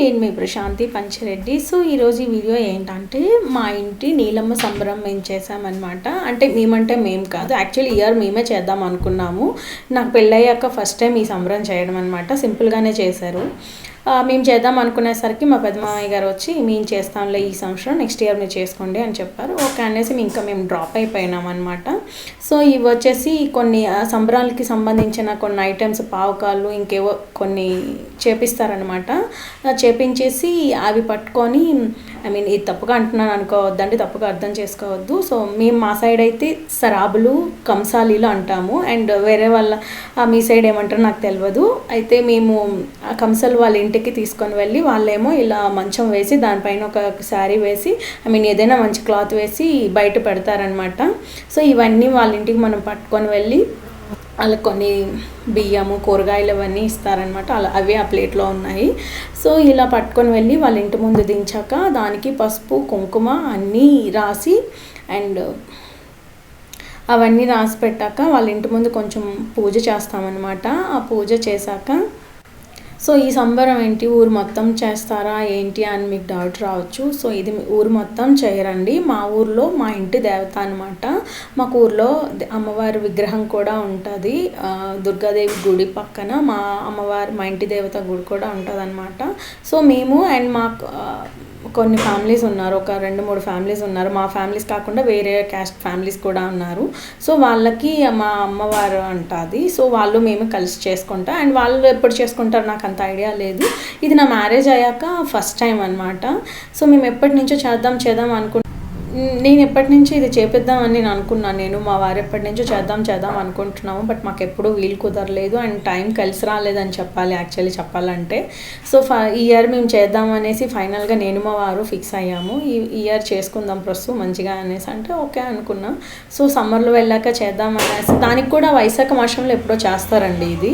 నేను మీ ప్రశాంతి పంచిరెడ్డి. సో ఈరోజు ఈ వీడియో ఏంటంటే మా ఇంటి నీలమ్మ సంబరం మేము చేసామన్నమాట. అంటే మేమంటే మేము కాదు, యాక్చువల్లీ ఇయర్ మేమే చేద్దాం అనుకున్నాము. నాకు పెళ్ళయ్యాక ఫస్ట్ టైం ఈ సంబరం చేయడం అనమాట. సింపుల్గానే చేశారు. మేము చేద్దాం అనుకునేసరికి మా పెద్దమామయ్య గారు వచ్చి మేము చేస్తాంలే ఈ సంవత్సరం, నెక్స్ట్ ఇయర్ మీరు చేసుకోండి అని చెప్పారు. ఓకే అనేసి ఇంకా మేము డ్రాప్ అయిపోయినాం అనమాట. సో ఇవి వచ్చేసి కొన్ని సంబరాలకి సంబంధించిన కొన్ని ఐటమ్స్, పావకాళ్ళు ఇంకేవో కొన్ని చేపిస్తారనమాట. చేపించేసి అవి పట్టుకొని, ఇది తప్పుగా అంటున్నాను అనుకోవద్దండి, తప్పుగా అర్థం చేసుకోవద్దు. సో మేము మా సైడ్ అయితే సరాబులు, కంసాలీలు అంటాము. అండ్ వేరే వాళ్ళ మీ సైడ్ ఏమంటారో నాకు తెలియదు. అయితే మేము ఆ కంసాలు వాళ్ళ ఇంటికి తీసుకొని వెళ్ళి వాళ్ళేమో ఇలా మంచం వేసి దానిపైన ఒక శారీ వేసి ఏదైనా మంచి క్లాత్ వేసి బయట పెడతారనమాట. సో ఇవన్నీ వాళ్ళ ఇంటికి మనం పట్టుకొని వెళ్ళి వాళ్ళకి కొన్ని బియ్యము, కూరగాయలు అవన్నీ ఇస్తారనమాట. అవి ఆ ప్లేట్లో ఉన్నాయి. సో ఇలా పట్టుకొని వెళ్ళి వాళ్ళ ఇంటి ముందు దించాక దానికి పసుపు, కుంకుమ అన్నీ రాసి అండ్ అవన్నీ రాసి పెట్టాక వాళ్ళ ఇంటి ముందు కొంచెం పూజ చేస్తామన్నమాట. ఆ పూజ చేశాక సో ఈ సంబరం ఏంటి, ఊరు మొత్తం చేస్తారా ఏంటి అని మీకు డౌట్ రావచ్చు. సో ఇది ఊరు మొత్తం చేయరండి. మా ఊర్లో మా ఇంటి దేవత అనమాట. మాకు ఊర్లో అమ్మవారి విగ్రహం కూడా ఉంటుంది. దుర్గాదేవి గుడి పక్కన మా ఇంటి దేవత గుడి కూడా ఉంటుంది అనమాట. సో మేము అండ్ మాకు కొన్ని ఫ్యామిలీస్ ఉన్నారు, ఒక 2-3 ఫ్యామిలీస్ ఉన్నారు. మా ఫ్యామిలీస్ కాకుండా వేరే క్యాస్ట్ ఫ్యామిలీస్ కూడా ఉన్నారు. సో వాళ్ళకి మా అమ్మవారు అంటుంది. సో వాళ్ళు మేము కలిసి చేసుకుంటాం. అండ్ వాళ్ళు ఎప్పుడు చేసుకుంటారు నాకు అంత ఐడియా లేదు. ఇది నా మ్యారేజ్ అయ్యాక ఫస్ట్ టైం అనమాట. సో మేము ఎప్పటి నుంచో చేద్దాం నేను ఎప్పటి నుంచో ఇది చేపిద్దామని నేను అనుకున్నాను. మా వారు ఎప్పటి నుంచో చేద్దాం అనుకుంటున్నాము. బట్ మాకు ఎప్పుడూ వీలు కుదరలేదు అండ్ టైం కలిసి రాలేదని చెప్పాలి, యాక్చువల్లీ చెప్పాలంటే. సో ఈ ఇయర్ మేము చేద్దాం అనేసి ఫైనల్గా నేను మా వారు ఫిక్స్ అయ్యాము. ఈ ఇయర్ చేసుకుందాం ప్రస్తుతం మంచిగా అనేసి అంటే ఓకే అనుకున్నాం. సో సమ్మర్లో వెళ్ళాక చేద్దాం అనేసి, దానికి కూడా వైశాఖ మాసంలో ఎప్పుడో చేస్తారండి ఇది.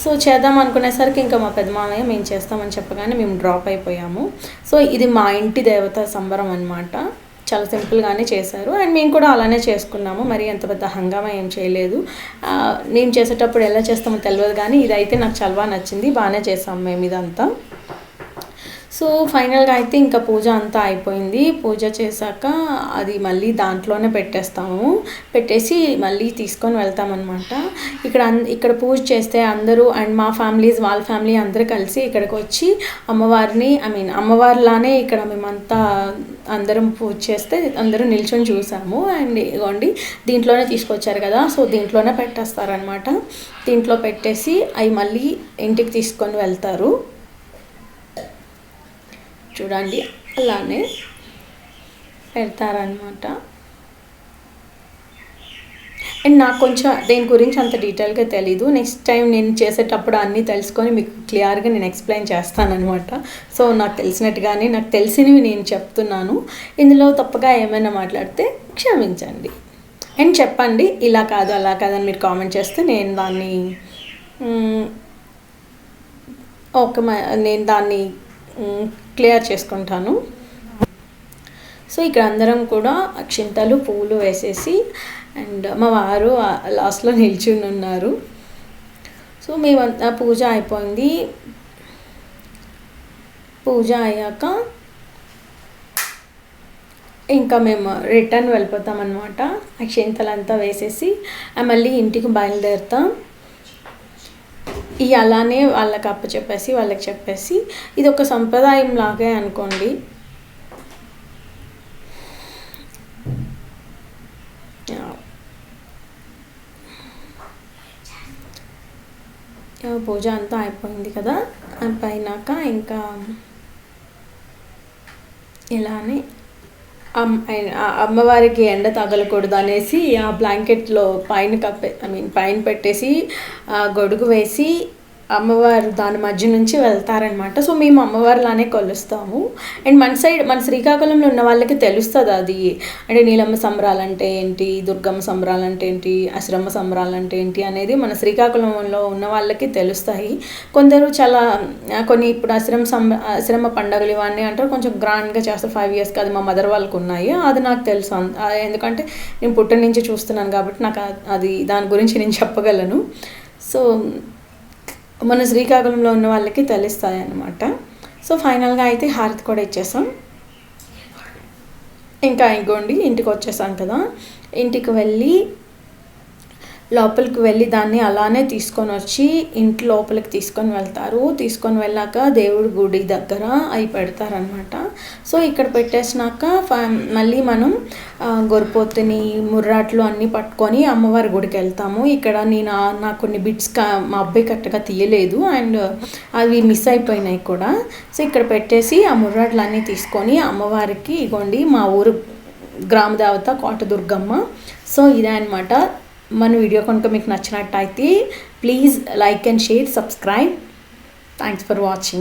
సో చేద్దాం అనుకునేసరికి ఇంకా మా పెద్దమామయ్య మేము చేస్తామని చెప్పగానే మేము డ్రాప్ అయిపోయాము. సో ఇది మా ఇంటి దేవత సంబరం అనమాట. చాలా సింపుల్గానే చేశారు అండ్ మేము కూడా అలానే చేసుకున్నాము. మరి అంత పెద్ద హంగామా ఏం చేయలేదు. నేను చేసేటప్పుడు ఎలా చేస్తామో తెలియదు, కానీ ఇదైతే నాకు చాలా బాగా నచ్చింది. బాగానే చేసాము మేము ఇదంతా. సో ఫైనల్గా అయితే ఇంకా పూజ అంతా అయిపోయింది. పూజ చేశాక అది మళ్ళీ దాంట్లోనే పెట్టేసి మళ్ళీ తీసుకొని వెళ్తామన్నమాట. ఇక్కడ పూజ చేస్తే అందరూ అండ్ మా ఫ్యామిలీస్ వాళ్ళ ఫ్యామిలీ అందరూ కలిసి ఇక్కడికి వచ్చి అమ్మవారిని అమ్మవారిలానే ఇక్కడ మేమంతా అందరం పూజ చేస్తే అందరూ నిల్చొని చూసాము. అండ్ ఇగోండి దీంట్లోనే తీసుకొచ్చారు కదా, సో దీంట్లోనే పెట్టేస్తారనమాట. దీంట్లో పెట్టేసి అవి మళ్ళీ ఇంటికి తీసుకొని వెళ్తారు. చూడండి అలానే పెడతారనమాట. అండ్ నాకు కొంచెం దేని గురించి అంత డీటెయిల్గా తెలీదు. నెక్స్ట్ టైం నేను చేసేటప్పుడు అన్నీ తెలుసుకొని మీకు క్లియర్గా నేను ఎక్స్ప్లెయిన్ చేస్తానన్నమాట. సో నాకు తెలిసినట్టుగానే నాకు తెలిసినవి నేను చెప్తున్నాను. ఇందులో తప్పగా ఏమైనా మాట్లాడితే క్షమించండి అండ్ చెప్పండి ఇలా కాదు అలా కాదని మీరు కామెంట్ చేస్తే నేను దాన్ని క్లియర్ చేసుకుంటాను. సో ఇక్కడ అందరం కూడా అక్షింతలు, పువ్వులు వేసేసి అండ్ మా వారు లాస్ట్లో నిల్చుని ఉన్నారు. సో మేమంతా పూజ అయిపోయింది. పూజ అయ్యాక ఇంకా మేము రిటర్న్ వెళ్ళిపోతాం అన్నమాట. అక్షింతలంతా వేసేసి మళ్ళీ ఇంటికి బయలుదేరుతాం. అలానే వాళ్ళకి చెప్పేసి ఇది ఒక సంప్రదాయం లాగే అనుకోండి. పూజ అంతా అయిపోయింది కదా, అయిపోయినాక ఇంకా ఇలానే అమ్మవారికి ఎండ తగలకూడదు అనేసి ఆ బ్లాంకెట్లో పైన పెట్టేసి గొడుగు వేసి అమ్మవారు దాని మధ్య నుంచి వెళ్తారనమాట. సో మేము అమ్మవారిలానే కొలుస్తాము. అండ్ మన శ్రీకాకుళంలో ఉన్న వాళ్ళకి తెలుస్తుంది అది అంటే నీలమ్మ సంబరాలు అంటే ఏంటి, దుర్గమ్మ సంబరాలు అంటే ఏంటి, అశ్రమ సంబరాలు అంటే ఏంటి అనేది మన శ్రీకాకుళంలో ఉన్న వాళ్ళకి తెలుస్తాయి. కొందరు కొన్ని ఇప్పుడు ఆశ్రమ పండుగలు ఇవన్నీ అంటారు, కొంచెం గ్రాండ్గా చేస్తారు. 5 years అది మా మదర్ వాళ్ళకు ఉన్నాయి. అది నాకు తెలుసు, ఎందుకంటే నేను పుట్టిన నుంచి చూస్తున్నాను కాబట్టి నాకు అది దాని గురించి నేను చెప్పగలను. సో మన శ్రీకాకుళంలో ఉన్న వాళ్ళకి తెలుస్తాయి అన్నమాట. సో ఫైనల్గా అయితే హారతి కూడా ఇచ్చేసాం. ఇంకా ఇగోండి ఇంటికి వచ్చేసాం కదా, ఇంటికి వెళ్ళి లోపలికి వెళ్ళి దాన్ని అలానే తీసుకొని వచ్చి ఇంటి లోపలికి తీసుకొని వెళ్తారు. తీసుకొని వెళ్ళాక దేవుడి గుడి దగ్గర అవి పెడతారనమాట. సో ఇక్కడ పెట్టేసినాక మళ్ళీ మనం గొరిపోతుని ముర్రాట్లు అన్నీ పట్టుకొని అమ్మవారి గుడికి వెళ్తాము. ఇక్కడ నాకు కొన్ని బిట్స్ మా అబ్బాయి కరెక్ట్గా తీయలేదు అండ్ అవి మిస్ అయిపోయినాయి కూడా. సో ఇక్కడ పెట్టేసి ఆ ముర్రాట్లు అన్నీ తీసుకొని అమ్మవారికి ఇగోండి మా ఊరు గ్రామ దేవత కోటదుర్గమ్మ. సో ఇదే అనమాట. మన వీడియో కనుక మీకు నచ్చినట్టయితే please like and share, subscribe. Thanks for watching.